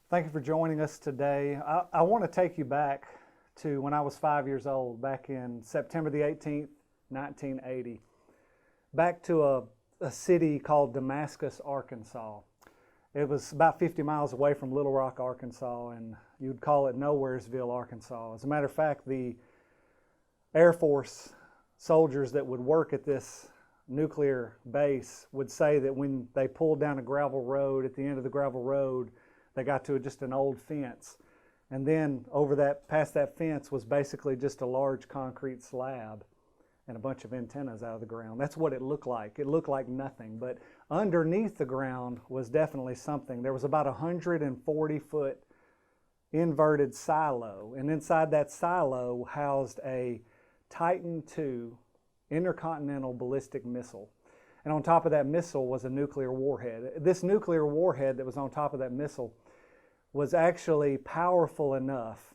Thank you for joining us today. I want to take you back to when I was 5 years old, back in September the 18th, 1980, back to a city called Damascus, Arkansas. It was about 50 miles away from Little Rock, Arkansas, and you'd call it Nowheresville, Arkansas. As a matter of fact, the Air Force soldiers that would work at this nuclear base would say that when they pulled down a gravel road, at the end of the gravel road, they got to just an old fence. And then past that fence was basically just a large concrete slab and a bunch of antennas out of the ground. That's what it looked like. It looked like nothing, but underneath the ground was definitely something. There was about a 140-foot inverted silo, and inside that silo housed a Titan II intercontinental ballistic missile. And on top of that missile was a nuclear warhead. This nuclear warhead that was on top of that missile was actually powerful enough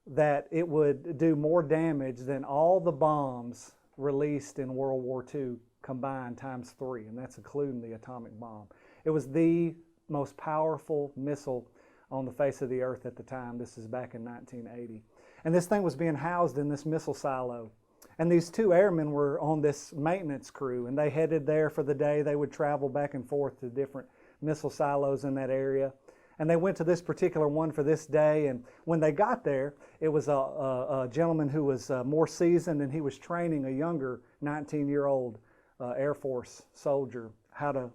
that it would do more damage than all the bombs released in World War II combined times 3, and that's including the atomic bomb. It was the most powerful missile on the face of the earth at the time. This is back in 1980. And this thing was being housed in this missile silo. And these two airmen were on this maintenance crew, and they headed there for the day. They would travel back and forth to different missile silos in that area. And they went to this particular one for this day, and when they got there, it was a gentleman who was more seasoned, and he was training a younger 19-year-old Air Force soldier how to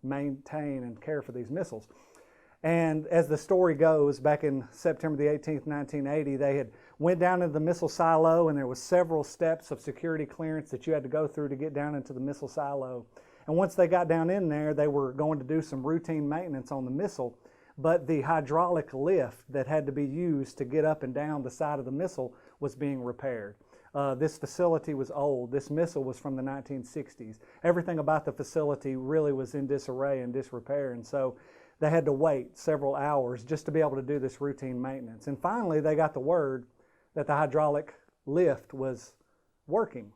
maintain and care for these missiles. And as the story goes, back in September the 18th, 1980, they had went down into the missile silo, and there was several steps of security clearance that you had to go through to get down into the missile silo. And once they got down in there, they were going to do some routine maintenance on the missile. But the hydraulic lift that had to be used to get up and down the side of the missile was being repaired. This facility was old. This missile was from the 1960s. Everything about the facility really was in disarray and disrepair, and so they had to wait several hours just to be able to do this routine maintenance. And finally, they got the word that the hydraulic lift was working.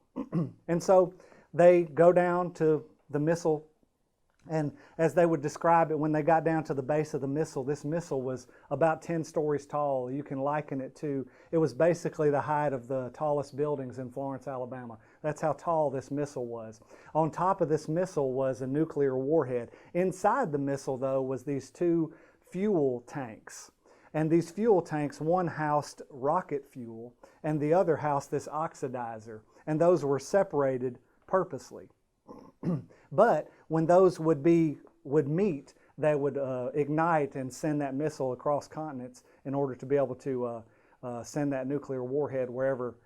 And so they go down to the missile, and as they would describe it, when they got down to the base of the missile, this missile was about 10 stories tall. You can liken it to, it was basically the height of the tallest buildings in Florence, Alabama. That's how tall this missile was. On top of this missile was a nuclear warhead. Inside the missile, though, was these two fuel tanks. And these fuel tanks, one housed rocket fuel, and the other housed this oxidizer. And those were separated purposely. But when those would meet, they would ignite and send that missile across continents in order to be able to send that nuclear warhead wherever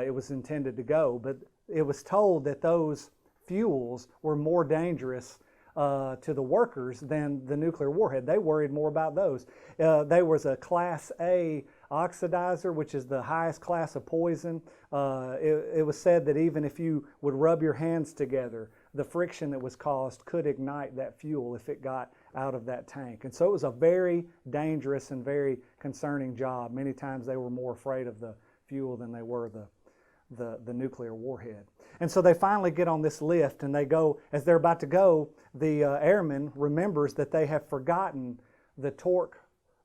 it was intended to go. But it was told that those fuels were more dangerous to the workers than the nuclear warhead. They worried more about those. There was a Class A oxidizer, which is the highest class of poison. It was said that even if you would rub your hands together, the friction that was caused could ignite that fuel if it got out of that tank. And so it was a very dangerous and very concerning job. Many times they were more afraid of the fuel than they were the nuclear warhead. And so they finally get on this lift, and they go, as they're about to go, the airman remembers that they have forgotten the torque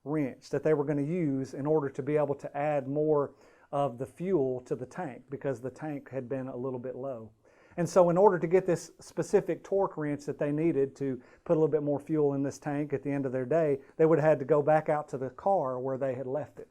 wrench that they were going to use in order to be able to add more of the fuel to the tank, because the tank had been a little bit low. And so in order to get this specific torque wrench that they needed to put a little bit more fuel in this tank at the end of their day, they would have had to go back out to the car where they had left it.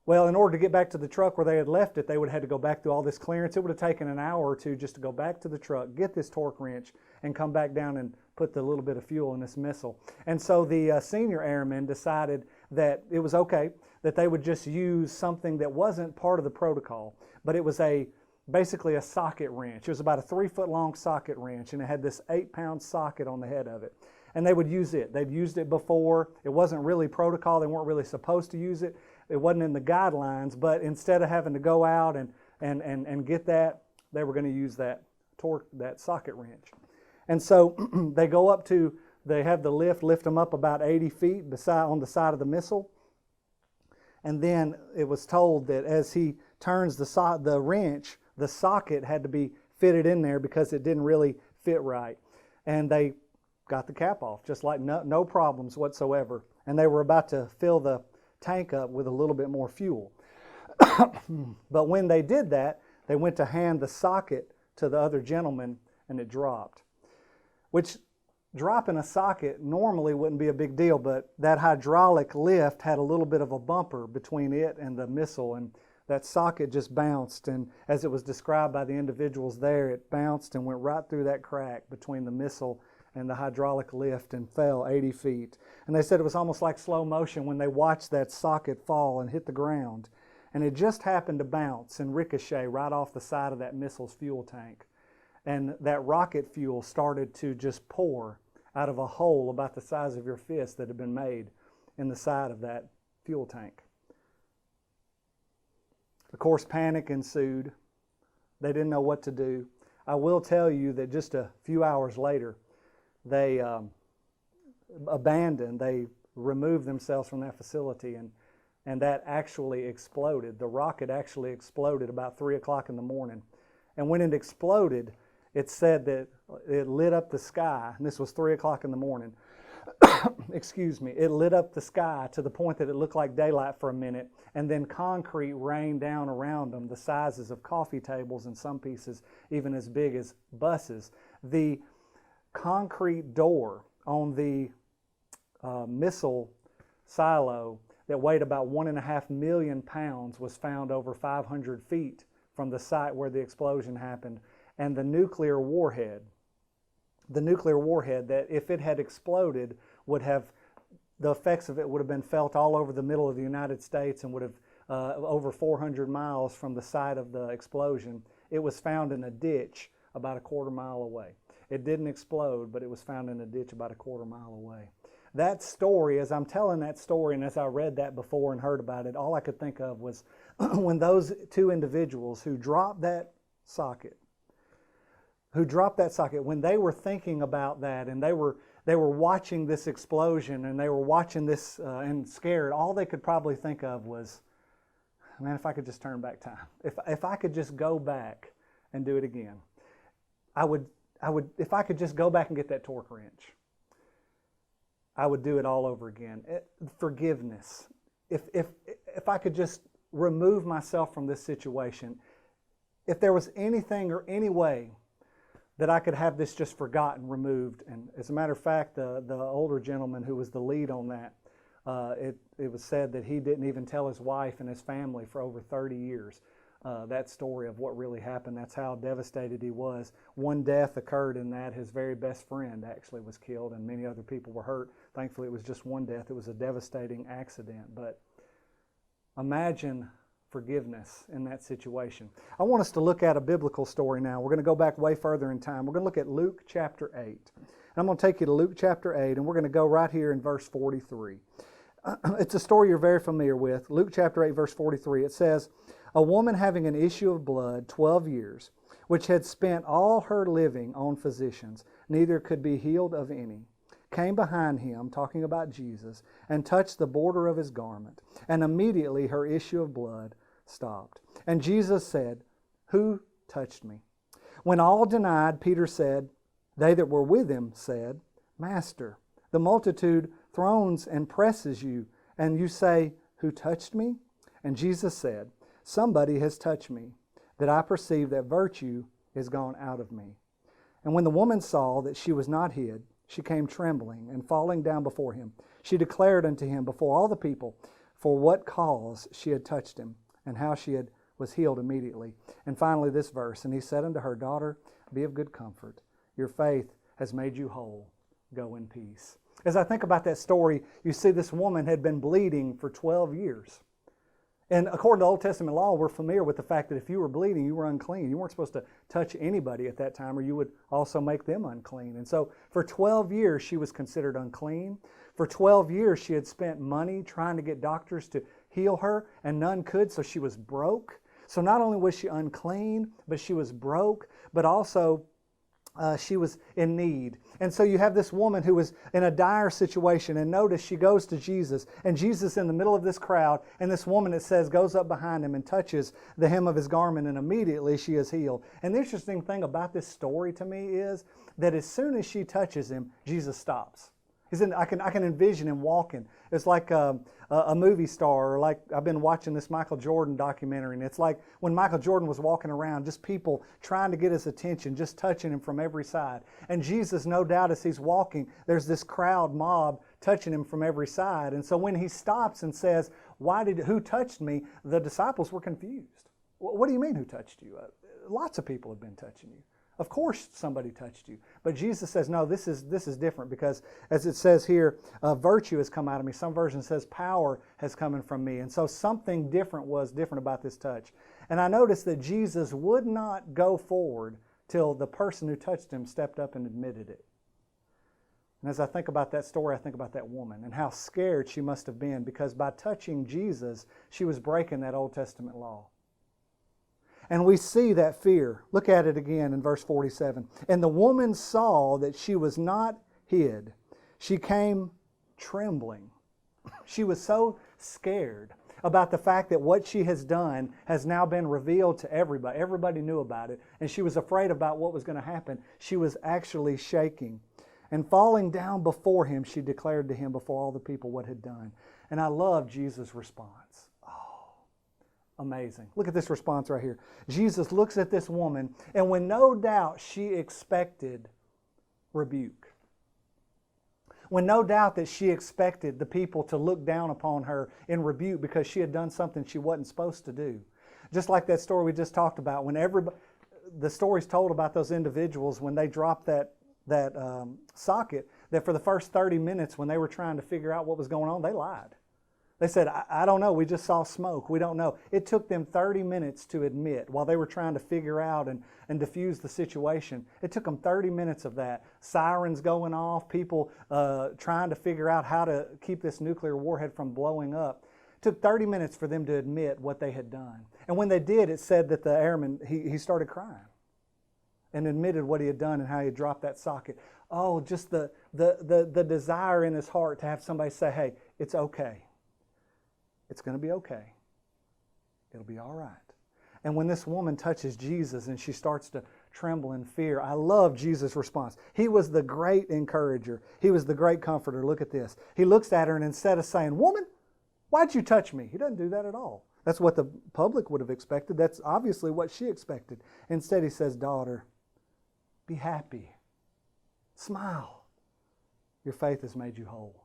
Well, in order to get back to the truck where they had left it, they would have had to go back through all this clearance. It would have taken an hour or two just to go back to the truck, get this torque wrench, and come back down and put the little bit of fuel in this missile. And so the senior airmen decided that it was okay, that they would just use something that wasn't part of the protocol, but it was basically a socket wrench. It was about a 3-foot long socket wrench, and it had this 8-pound socket on the head of it. And they would use it. They'd used it before. It wasn't really protocol. They weren't really supposed to use it. It wasn't in the guidelines, but instead of having to go out and get that, they were going to use that socket wrench. And so they go up to, they have the lift them up about 80 feet on the side of the missile. And then it was told that as he turns the wrench, the socket had to be fitted in there because it didn't really fit right. And they got the cap off, just like no problems whatsoever. and they were about to fill the tank up with a little bit more fuel. But when they did that, they went to hand the socket to the other gentleman, and it dropped. Which, dropping a socket normally wouldn't be a big deal, but that hydraulic lift had a little bit of a bumper between it and the missile, and that socket just bounced, and as it was described by the individuals there, it bounced and went right through that crack between the missile and the hydraulic lift and fell 80 feet. And they said it was almost like slow motion when they watched that socket fall and hit the ground. And it just happened to bounce and ricochet right off the side of that missile's fuel tank. And that rocket fuel started to just pour out of a hole about the size of your fist that had been made in the side of that fuel tank. Of course, panic ensued. They didn't know what to do. I will tell you that just a few hours later, they removed themselves from that facility, and that actually exploded. The rocket actually exploded about 3 o'clock in the morning. And when it exploded, it said that it lit up the sky, and this was 3 o'clock in the morning. Excuse me. It lit up the sky to the point that it looked like daylight for a minute, and then concrete rained down around them, the sizes of coffee tables, and some pieces even as big as buses. The concrete door on the missile silo that weighed about 1.5 million pounds was found over 500 feet from the site where the explosion happened. And the nuclear warhead that if it had exploded the effects of it would have been felt all over the middle of the United States and would have over 400 miles from the site of the explosion. It was found in a ditch about a quarter mile away. It didn't explode, but it was found in a ditch about a quarter mile away. That story, as I'm telling that story and as I read that before and heard about it, all I could think of was when those two individuals who dropped that socket, when they were thinking about that and they were watching this explosion and they were watching this and scared, all they could probably think of was, man, if I could just turn back time. If I could just go back and do it again. I would, if I could just go back and get that torque wrench, I would do it all over again. Forgiveness. If I could just remove myself from this situation, if there was anything or any way that I could have this just forgotten, removed. And as a matter of fact, the older gentleman who was the lead on that, it was said that he didn't even tell his wife and his family for over 30 years that story of what really happened. That's how devastated he was. One death occurred in that. His very best friend actually was killed, and many other people were hurt. Thankfully, it was just one death. It was a devastating accident. But imagine forgiveness in that situation. I want us to look at a biblical story now. We're going to go back way further in time. We're going to look at Luke chapter 8. And I'm going to take you to Luke chapter 8, and we're going to go right here in verse 43. It's a story you're very familiar with. Luke chapter 8, verse 43. It says, "A woman having an issue of blood 12 years, which had spent all her living on physicians, neither could be healed of any, came behind him," talking about Jesus, "and touched the border of his garment. And immediately her issue of blood stopped. And Jesus said, 'Who touched me?' When all denied, Peter said, they that were with him said, 'Master, the multitude thrones and presses you, and you say, Who touched me?' And Jesus said, 'Somebody has touched me, that I perceive that virtue is gone out of me.' And when the woman saw that she was not hid, she came trembling, and falling down before him, she declared unto him before all the people for what cause she had touched him, and how she was healed immediately." And finally this verse, "And he said unto her, Daughter, be of good comfort. Your faith has made you whole. Go in peace." As I think about that story, you see this woman had been bleeding for 12 years. And according to Old Testament law, we're familiar with the fact that if you were bleeding, you were unclean. You weren't supposed to touch anybody at that time, or you would also make them unclean. And so for 12 years, she was considered unclean. For 12 years, she had spent money trying to get doctors to heal her, and none could, so she was broke. So not only was she unclean, but she was broke, but also she was in need. And so you have this woman who was in a dire situation, and notice she goes to Jesus, and Jesus in the middle of this crowd, and this woman, it says, goes up behind him and touches the hem of his garment, and immediately she is healed. And the interesting thing about this story to me is that as soon as she touches him, Jesus stops. I can envision him walking. It's like a movie star, or like I've been watching this Michael Jordan documentary, and it's like when Michael Jordan was walking around, just people trying to get his attention, just touching him from every side. And Jesus, no doubt, as he's walking, there's this crowd mob touching him from every side. And so when he stops and says, who touched me? The disciples were confused. What do you mean, who touched you? Lots of people have been touching you. Of course somebody touched you. But Jesus says, no, this is different, because as it says here, virtue has come out of me. Some version says power has come in from me. And so something was different about this touch. And I noticed that Jesus would not go forward till the person who touched him stepped up and admitted it. And as I think about that story, I think about that woman and how scared she must have been, because by touching Jesus, she was breaking that Old Testament law. And we see that fear. Look at it again in verse 47. And the woman saw that she was not hid. She came trembling. She was so scared about the fact that what she has done has now been revealed to everybody. Everybody knew about it. And she was afraid about what was going to happen. She was actually shaking. And falling down before him, she declared to him before all the people what had done. And I love Jesus' response. Amazing. Look at this response right here. Jesus looks at this woman, and when no doubt she expected rebuke, when no doubt that she expected the people to look down upon her in rebuke because she had done something she wasn't supposed to do. Just like that story we just talked about, when the story's told about those individuals when they dropped that socket, that for the first 30 minutes when they were trying to figure out what was going on, they lied. They said, I don't know, we just saw smoke, we don't know. It took them 30 minutes to admit, while they were trying to figure out and diffuse the situation. It took them 30 minutes of that. Sirens going off, people trying to figure out how to keep this nuclear warhead from blowing up. It took 30 minutes for them to admit what they had done. And when they did, it said that the airman, he started crying and admitted what he had done and how he had dropped that socket. Oh, just the desire in his heart to have somebody say, hey, it's okay. It's going to be okay. It'll be all right. And when this woman touches Jesus and she starts to tremble in fear, I love Jesus' response. He was the great encourager. He was the great comforter. Look at this. He looks at her, and instead of saying, woman, why'd you touch me? He doesn't do that at all. That's what the public would have expected. That's obviously what she expected. Instead, he says, daughter, be happy. Smile. Your faith has made you whole.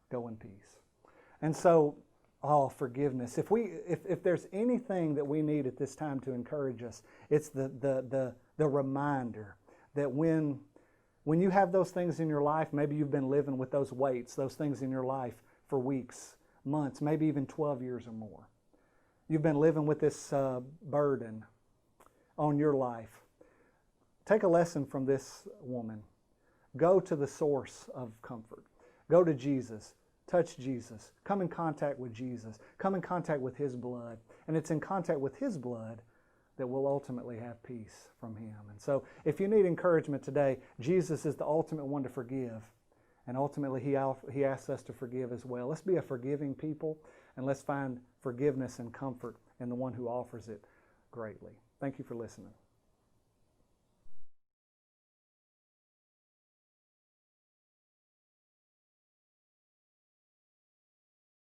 Go in peace. And so, forgiveness. If there's anything that we need at this time to encourage us, it's the reminder that when you have those things in your life, maybe you've been living with those weights, those things in your life for weeks, months, maybe even 12 years or more. You've been living with this burden on your life. Take a lesson from this woman. Go to the source of comfort. Go to Jesus. Touch Jesus. Come in contact with Jesus. Come in contact with His blood. And it's in contact with His blood that we'll ultimately have peace from Him. And so if you need encouragement today, Jesus is the ultimate one to forgive. And ultimately He asks us to forgive as well. Let's be a forgiving people, and let's find forgiveness and comfort in the one who offers it greatly. Thank you for listening.